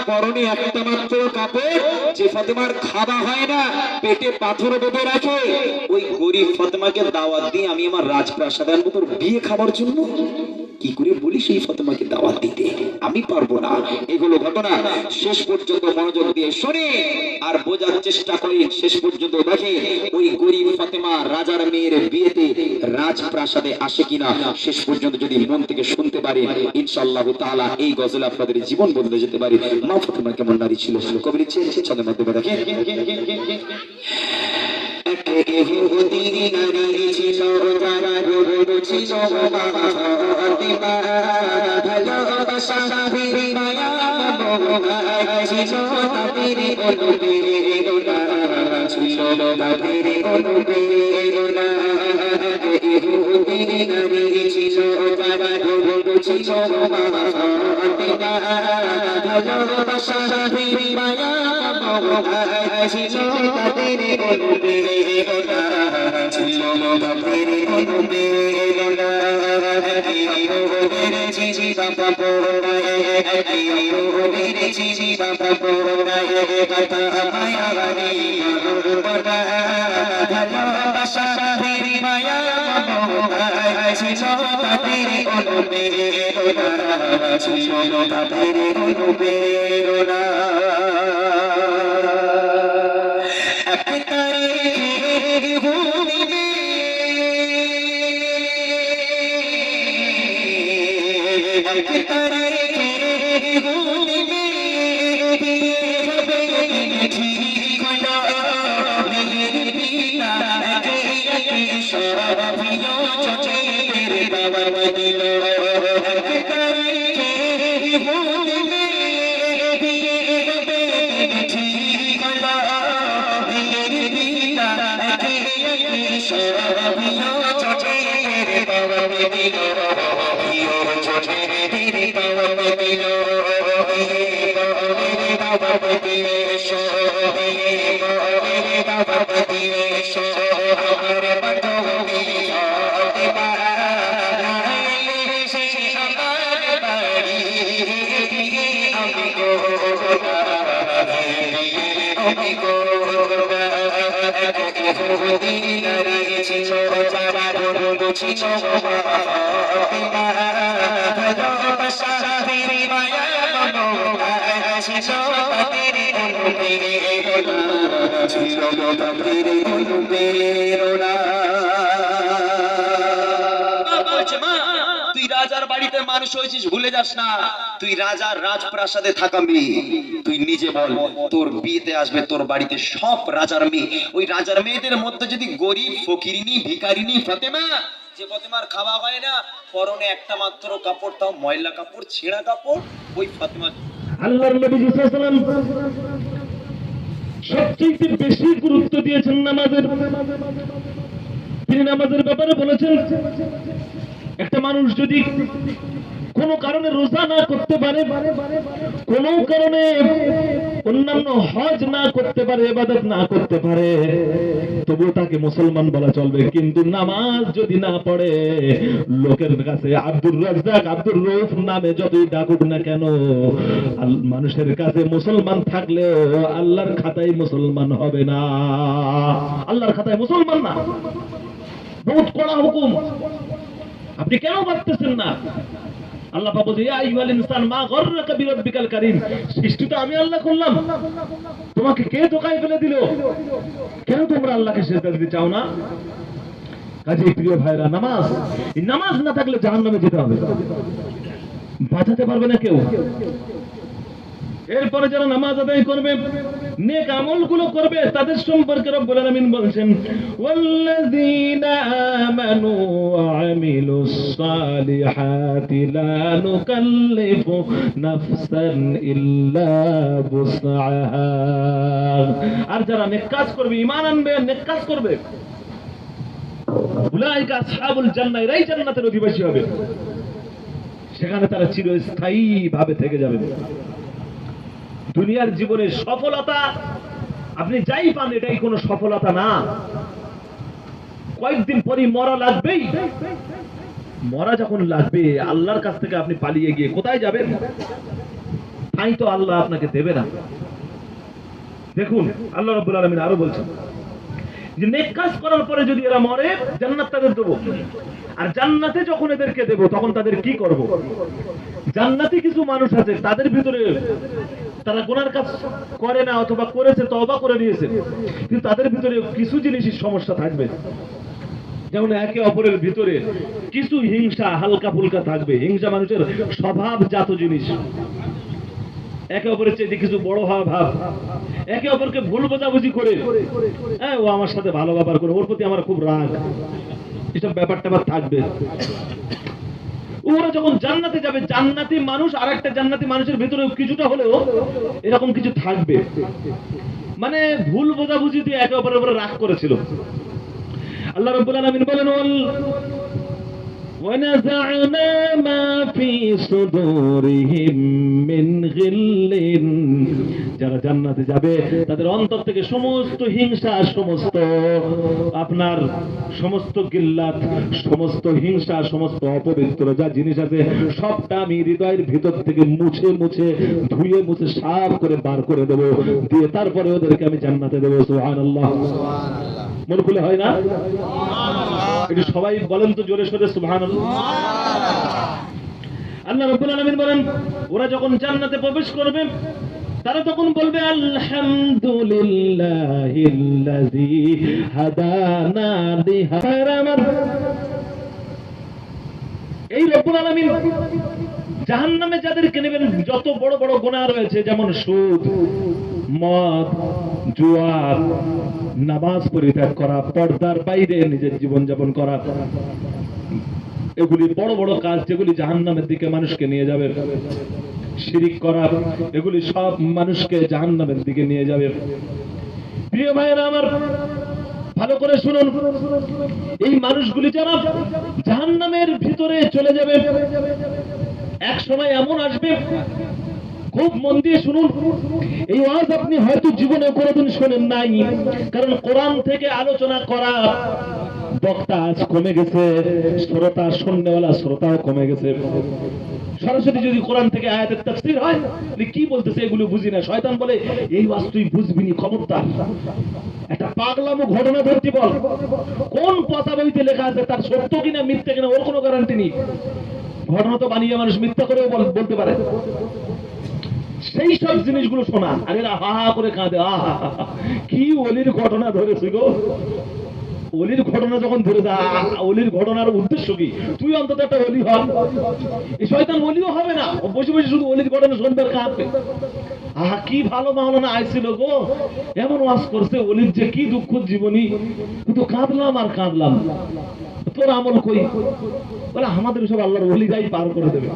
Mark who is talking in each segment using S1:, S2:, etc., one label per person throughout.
S1: পরনে একটা মাত্র কাপড়, যে ফাতেমার খাওয়া হয় না, পেটে পাথর বেঁধে রাখে, ওই গরিব ফাতেমাকে দাওয়াত দিয়ে আমি আমার রাজপ্রাসাদে আনবো তোর বিয়ে খাবার জন্য? কি করে বলি সেই ফাতেমাকে দাওয়াত দিতে? আমি পারবো না। এগুলো ঘটনা শেষ পর্যন্ত মনোযোগ দিয়ে শুনে আর বোঝার চেষ্টা করে শেষ পর্যন্ত দেখে ওই গরিব ফাতেমা রাজার মেয়ের বিয়েতে রাজপ্রাসাদে আসে কিনা। শেষ পর্যন্ত যদি মন থেকে শুনতে পারে ইনশাআল্লাহ তাআলা এই গজল আপনাদের জীবন বদলে যেতে পারে। মা ফাতেমা কেমন নারী ছিল কবি লিখছেন ছন্দের মাধ্যমে। দেখেন তুই রাজার বাড়িতে মানুষ হয়েছিস, ভুলে যাস না তুই রাজার রাজপ্রাসাদে থাকা মেয়ে। তুই নিজে বল, তোর বিয়েতে আসবে তোর বাড়িতে সব রাজার মেয়ে। ওই রাজার মেয়েদের মধ্যে যদি গরিব ফকিরিনী ভিখারিনী ফাতেমা, যে ফাতেমার খাওয়া হয় না, পরনে একটা মাত্র কাপড়, তাও ময়লা কাপড়, ছেঁড়া কাপড়, ওই ফাতেমা
S2: আল্লাহর নবী সাল্লাল্লাহু আলাইহি ওয়াসাল্লাম সবচেয়ে বেশি গুরুত্ব দিয়েছেন নামাজের। তিনি নামাজের ব্যাপারে বলেছেন, একটা মানুষ যদি কোনো কারণে রোজা না করতে পারে, কোনো কারণে অন্যান্য হজ না করতে পারে, ইবাদত না করতে পারে, তবুও তাকে মুসলমান বলা চলবে। কিন্তু নামাজ যদি না পড়ে, লোকের কাছে আব্দুর রাজ্জাক, আব্দুর রউফ নামে যতই ডাকুক না কেন, মানুষের কাছে মুসলমান থাকলেও আল্লাহর খাতায় মুসলমান হবে না। আল্লাহর খাতায় মুসলমান না। বহুত কড়া হুকুম। আপনি কেন পারতেছেন না? আল্লাহ পাক বলে, ইয়া আইয়ুহাল ইনসান মা গররাকা বিরাব্বিকাল কারীম। সৃষ্টি তো আমি আল্লাহ করলাম, তোমাকে কে ধোঁকায় ফেলে দিল? কেন তোমরা আল্লাহকে সিজদা দিতে চাও না? কাজেই প্রিয় ভাইরা, নামাজ না থাকলে জাহান্নামে যেতে হবে, বাঁচাতে পারবে না কেউ। এরপরে যারা নামাজ আদায় করবে, নেক আমলগুলো করবে, তাদের সম্পর্কে রব্বুল আলামিন বলেন, ওয়াল্লাযীনা আমানু ওয়া আমিলুস সালিহাতি লা নুকাল্লিফু নাফসান ইল্লা বুসআহা। আর যারা নেক কাজ করবে, ঈমান আনবে, নেক কাজ করবে, উলাইকা আসহাবুল জান্নাহ, এরাই জান্নাতের অধিবাসী হবে। সেখানে তারা চিরস্থায়ী ভাবে থেকে যাবে। দুনিয়ার জীবনে সফলতা আপনি যাই পান, এটাই কোনো সফলতা না। কয়েকদিন পরই মরা লাগবেই। মরা যখন লাগবে, আল্লাহর কাছ থেকে আপনি পালিয়ে গিয়ে কোথায় যাবেন? তাই তো আল্লাহ আপনাকে দেবে না। দেখুন আল্লাহ রাব্বুল আলামিন আরো বলছেন যে নেক কাজ করার পরে যদি এরা মরে জান্নাত তাদের দেব, আর জান্নাতে যখন এদেরকে দেব তখন তাদের কি করব? জান্নাতে কিছু মানুষ আছে তাদের ভিতরে তারা গুনার কাজ করে না অথবা করেছে তওবা করে নিয়েছে, কিন্তু তাদের ভিতরে কিছু জিনিসের সমস্যা থাকবে। যেমন একে অপরের ভিতরে কিছু হিংসা হালকা ফুলকা থাকবে। হিংসা মানুষের স্বভাবজাত জিনিস। একে অপরের চেয়ে কিছু বড় হওয়া ভাব, একে অপরকে ভুল বোঝাবুঝি করে, হ্যাঁ ও আমার সাথে ভালো ব্যবহার করে, ওর প্রতি আমার খুব রাগ, এসব ব্যাপারটা আবার থাকবে। ওরা যখন জান্নাতে যাবে, জান্নাতি মানুষ আর একটা জান্নাতি মানুষের ভিতরে কিছুটা হলেও এরকম কিছু থাকবে, মানে ভুল বোঝাবুঝি দিয়ে একে অপরের উপরে রাগ করেছিল। আল্লাহ রাব্বুল আলামিন বলেন ونزعنا ما في صدورهم من غل, যারা জান্নাতে যাবে তাদের অন্তর থেকে সমস্ত হিংসা, সমস্ত আপনার সমস্ত গিল্লাত, সমস্ত হিংসা, সমস্ত অপবিত্র যা জিনিস আছে সবটা আমি হৃদয়ের ভিতর থেকে মুছে মুছে ধুয়ে মুছে সাফ করে বার করে দেবো, দিয়ে তারপরে ওদেরকে আমি জান্নাতে দেবো। সুবহানাল্লাহ। মন খুলে হয় না? একটু সবাই বলেন তো জোরে সোরে সুবহানাল্লাহ। আল্লাহ রাব্বুল আলামিন বলেন ওরা যখন জান্নাতে প্রবেশ করবে তারা তখন বলবে আলহামদুলিল্লাহিল্লাযী হাদানা লিহাদা। এই রব্বুল আলামিন জাহান্নামে যাদেরকে নেবেন, যত বড় বড় গুনাহ রয়েছে যেমন সুদ, মদ, জুয়া, নামাজ পরিত্যাগ করা, পর্দার বাইরে নিজের জীবন যাপন করা, এগুলি বড় বড় কাজ যেগুলি জাহান্নামের দিকে মানুষকে নিয়ে যাবে। শিরিক করা, এগুলি সব মানুষকে জাহান্নামের দিকে নিয়ে যাবে। প্রিয় ভাইয়েরা আমার, ভালো করে শুনুন, এই মানুষগুলি যারা জাহান্নামের ভিতরে চলে যাবে, এক সময় এমন আসবে, খুব মন দিয়ে শুনুন, এই ওয়াজ আপনি হয়তো জীবনে কোনোদিন শোনেন নাই, কারণ কোরআন থেকে আলোচনা করা বক্তা আজ কমে গেছে, শ্রোতা শুননেওয়ালা শ্রোতাও কমে গেছে। সরাসরি যদি কোরআন থেকে আয়াতের তাফসীর হয়, কি বলতেছে এগুলো বুঝি না। শয়তান বলে এই ওয়াজ তুই বুঝবি নি, খবরদার। একটা পাগলামো ঘটনা ধরতি বল, কোন কথা বইতে লেখা আছে তার সত্য কিনা মিথ্যা কিনা ওর কোনো গ্যারান্টি নেই। ঘটনা তো বানিয়ে মানুষ মিথ্যা করেও বলতে পারে। সেই সব জিনিসগুলো শোনা, আর এরা হা হা করে কাঁদে, আহা কি ওলির ঘটনা ধরেছে গো। ওলির ঘটনা যখন ধরে যা, ওলির ঘটনার উদ্দেশ্য কি? তুই অন্তত একটা ওলি হ। এই শয়তান ওলিও হবে না, বসে বসে শুধু ওলির ঘটনা শুনবে আর কাঁদবে। আহা কি ভালো মাওলানা আইছিল গো, এমন ওয়াজ করছে, ওলির যে কি দুঃখ জীবনী, কিন্তু কাঁদলাম আর কাঁদলাম। তোর আমল কই? বলে আমাদের সব আল্লাহর ওলিরাই পার করে দেবে।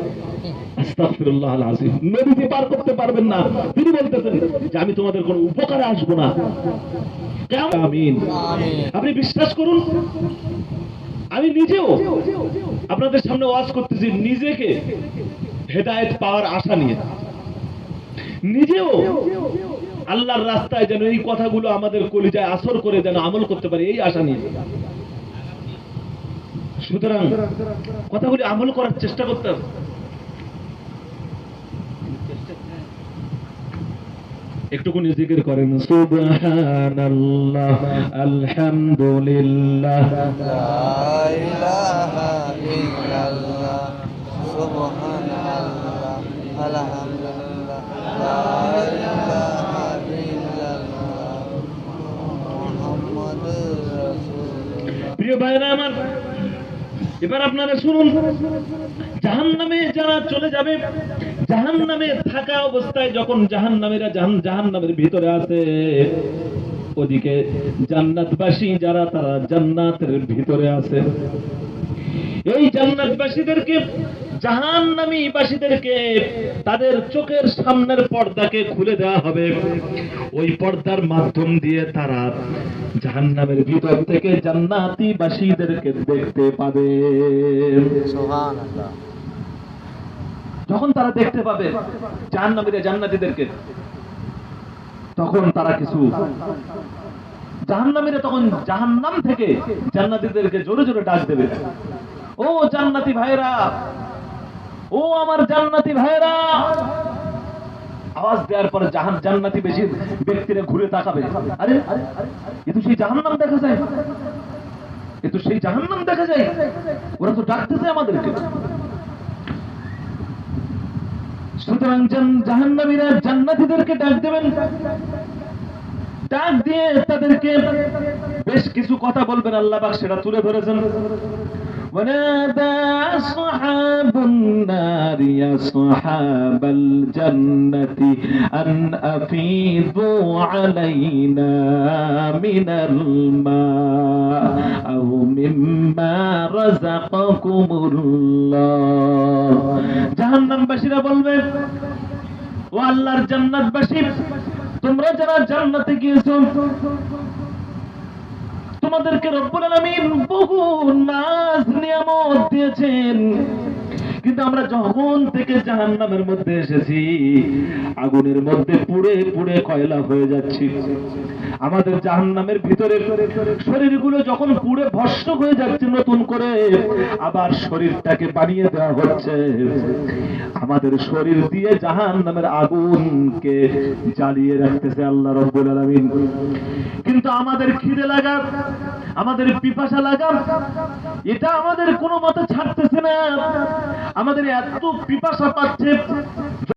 S2: আস্তাগফিরুল্লাহ আল আযীম। নবীজি পার করতে পারবেন না, তিনি বলতেছেন যে আমি তোমাদের কোনো উপকারে আসবো না। আমিন। আপনি বিশ্বাস করুন, আমি নিজেও আপনাদের সামনে ওয়াজ করতেছি নিজেকে হেদায়েত পাওয়ার আশা নিয়ে, নিজেও আল্লাহর রাস্তায় যেন এই কথাগুলো আমাদের কলিজায় আসর করে যেন আমল করতে পারি, এই আশা নিয়ে। সুতরাং কথাগুলি আমল করার চেষ্টা করতে হবে। একটুকুনি জিকির করেন, সুবহানাল্লাহ, আলহামদুলিল্লাহ,
S3: লা ইলাহা ইল্লাল্লাহ, সুবহানাল্লাহ, আলহামদুলিল্লাহ, লা ইলাহা ইল্লাল্লাহ, মুহাম্মাদুর রাসূলুল্লাহ।
S2: প্রিয় ভাইরা আমার, এবার আপনারা শুনুন, জাহান্নামে যারা চলে যাবে, জাহান্নামে থাকা অবস্থায় যখন জাহান্নামীরা জাহান্নামের ভিতরে আছে, ওদিকে জান্নাতবাসী যারা তারা জান্নাতের ভিতরে আছে। এই জান্নাতবাসীদেরকে, জাহান্নামীবাসীদেরকে তাদের চোখের সামনের পর্দাকে খুলে দেওয়া হবে। ওই পর্দার মাধ্যম দিয়ে তারা জাহান্নামের ভিতর থেকে জান্নাতীবাসীদেরকে দেখতে পাবে।
S3: সুবহানাল্লাহ।
S2: যখন তারা দেখতে পাবে জাহান্নামীরা জান্নাতীদেরকে, তখন তারা কিছু জাহান্নামীরা তখন জাহান্নাম থেকে জান্নাতীদেরকে জোরে জোরে ডাক দেবে, ও জান্নাতি ভাইরা, ও আমার জান্নাতি ভাইরা, আওয়াজ দেওয়ার পরে জান্নাতি বেশি ব্যক্তিরা ঘুরে তাকাবে, আরে এ তো সেই জাহান্নাম দেখা যায়, এ তো সেই জাহান্নাম দেখা যায়, ওরা তো ডাকতেছে আমাদেরকে। সুতরাং জাহান্নামীরা জান্নাতীদেরকে ডাক দেবেন, ডাক দিয়ে তাদেরকে বেশ কিছু কথা বলবেন, আল্লাহ পাক সেটা তুলে ধরেছেন। ونادى أصحاب النار يا أصحاب الجنة أن أفيضوا علينا من الماء أو مما رزقكم الله। জাহান্নামবাসীরা বলবে, ও আল্লাহর জান্নাতবাসী, তোমরা যারা জান্নাতে গিয়েছো, তোমাদেরকে রব্বুল আলামিন বহু নাজ নিয়ামত দিয়েছেন, কিন্তু আমরা যখন থেকে জাহান্নামের মধ্যে এসেছি আগুনের মধ্যে পুড়ে পুড়ে কয়লা হয়ে যাচ্ছি। আমাদের জাহান্নামের ভিতরে শরীরগুলো যখন পুড়ে ভস্ম হয়ে যাচ্ছে, নতুন করে আবার শরীরটাকে বানিয়ে দেওয়া হচ্ছে। আমাদের শরীর দিয়ে জাহান্নামের আগুনকে জ্বালিয়ে রাখতেছে আল্লাহ রাব্বুল আলামিন। কিন্তু আমাদের খিদে লাগা, আমাদের পিপাসা লাগা, এটা আমাদের কোনো মতে ছাড়তেছে না। আমাদের এত পিপাসা পাচ্ছে,